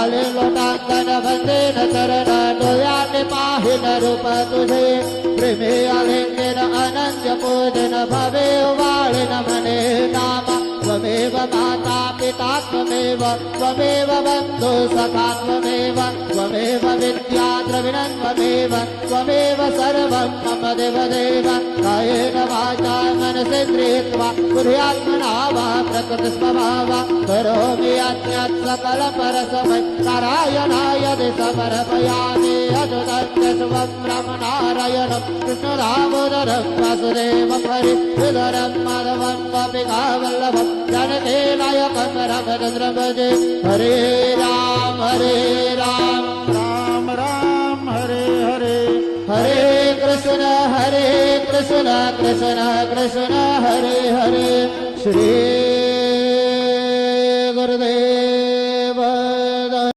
लोटांगन बंदेन चरण डोळ्याने पाहिन रूप तुझे प्रेमे आलिंगन अनन्य पूजन भवे वाळिन मने नाम त्वमेव माता पिता त्वमेव त्वमेव बन्धु सखा त्वमेव त्वमेव विद्या द्रविणं त्वमेव त्वमेव सर्वं मम देवदेव कायेन वाचा मनसेन्द्रियेर्वा बुद्ध्यात्मना वा प्रकृतिस्वभावा करोमि यज्ञत् सकल परस्मै नारायणाय समर्पयामि अजुदन्त शुभं रमनारायणं कृष्णदामोदरं वासुदेवं हरिधरं माधवं गोपिकावल्लभं जानकी नायकं रामचन्द्रं भजे हरे राम राम राम हरे हरे हरे कृष्ण कृष्ण कृष्ण हरे हरे श्री